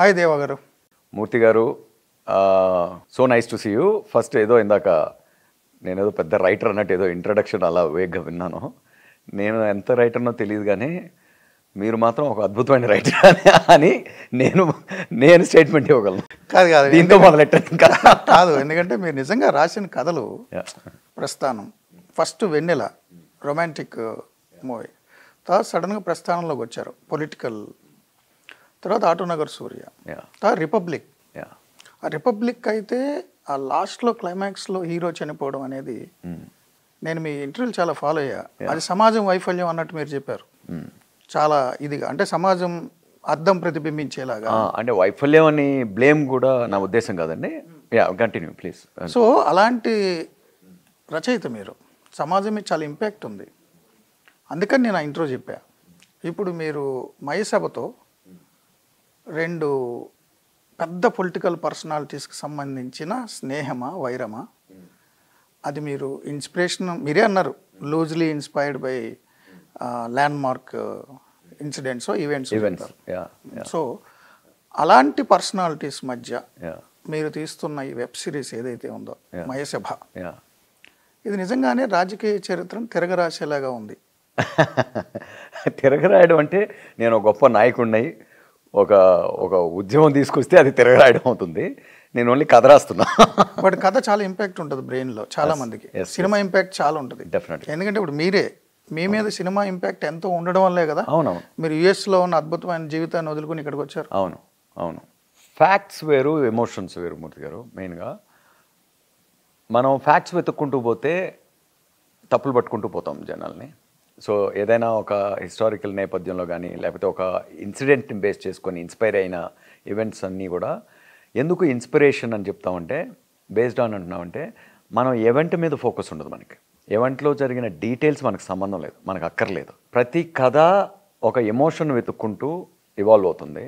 Hi దేవ garu. Murthy garu, so nice to see you. First ఏదో ఇందాక నేనేదో పెద్ద రైటర్ అన్నట్టు ఏదో ఇంట్రడక్షన్ అలా వేగ్గా విన్నాను. నేను ఎంత రైటర్నో తెలియదు, కానీ మీరు మాత్రం ఒక అద్భుతమైన రైటర్ అని నేను స్టేట్మెంట్ ఇవ్వగలను. కాదు కాదు దీంతో మొదలెట్టాను కాదు, ఎందుకంటే మీరు నిజంగా రాసిన కథలు ప్రస్థానం, ఫస్ట్ వెన్నెల రొమాంటిక్ మూవీ, తర్వాత సడన్గా ప్రస్థానంలోకి వచ్చారు పొలిటికల్, తర్వాత ఆటోనగర్ సూర్య, తర్వాత రిపబ్లిక్. ఆ రిపబ్లిక్ అయితే ఆ లాస్ట్లో క్లైమాక్స్లో హీరో చనిపోవడం అనేది నేను మీ ఇంటర్వ్యూలు చాలా ఫాలో అయ్యా. అది సమాజం వైఫల్యం అన్నట్టు మీరు చెప్పారు. చాలా ఇదిగా, అంటే సమాజం అర్థం ప్రతిబింబించేలాగా. అంటే వైఫల్యం అని బ్లేమ్ కూడా నా ఉద్దేశం కాదండి. Continue please. సో అలాంటి రచయిత మీరు, సమాజం మీద చాలా ఇంపాక్ట్ ఉంది, అందుకని నేను ఆ ఇంట్రో చెప్పా. ఇప్పుడు మీరు మయసభతో రెండు పెద్ద పొలిటికల్ పర్సనాలిటీస్కి సంబంధించిన స్నేహమా వైరమా, అది మీరు ఇన్స్పిరేషన్ మీరే అన్నారు, loosely inspired by land mark incidents events. So అలాంటి పర్సనాలిటీస్ మధ్య మీరు తీస్తున్న ఈ వెబ్ సిరీస్ ఏదైతే ఉందో మయసభ, ఇది నిజంగానే రాజకీయ చరిత్రను తిరగరాసేలాగా ఉంది. తిరగరాయడం అంటే నేను ఒక గొప్ప నాయకుడిని, ఒక ఉద్యమం తీసుకొస్తే అది తిరగరాయడం అవుతుంది. నేను ఓన్లీ కథ రాస్తున్నా. బట్ కథ చాలా ఇంపాక్ట్ ఉంటుంది బ్రెయిన్లో చాలా మందికి. సినిమా ఇంపాక్ట్ చాలా ఉంటుంది డెఫినెట్లీ. ఎందుకంటే ఇప్పుడు మీ మీద సినిమా ఇంపాక్ట్ ఎంతో ఉండడం వల్లే కదా అవునవును మీరు యుఎస్లో ఉన్న అద్భుతమైన జీవితాన్ని వదులుకుని ఇక్కడికి వచ్చారు. అవును ఫ్యాక్ట్స్ వేరు, ఎమోషన్స్ వేరు మూర్తి గారు. మెయిన్గా మనం ఫ్యాక్ట్స్ వెతుక్కుంటూ పోతే తప్పులు పట్టుకుంటూ పోతాం జనాల్ని. సో ఏదైనా ఒక హిస్టారికల్ నేపథ్యంలో కానీ, లేకపోతే ఒక ఇన్సిడెంట్ని బేస్ చేసుకొని ఇన్స్పైర్ అయిన ఈవెంట్స్ అన్నీ కూడా, ఎందుకు ఇన్స్పిరేషన్ అని చెప్తామంటే, బేస్డ్ ఆన్ అంటున్నామంటే, మనం ఈవెంట్ మీద ఫోకస్ ఉండదు. మనకి ఈవెంట్లో జరిగిన డీటెయిల్స్ మనకు సంబంధం లేదు, మనకు అక్కర్లేదు. ప్రతి కథ ఒక ఎమోషన్ వెతుక్కుంటూ ఇవాల్వ్ అవుతుంది.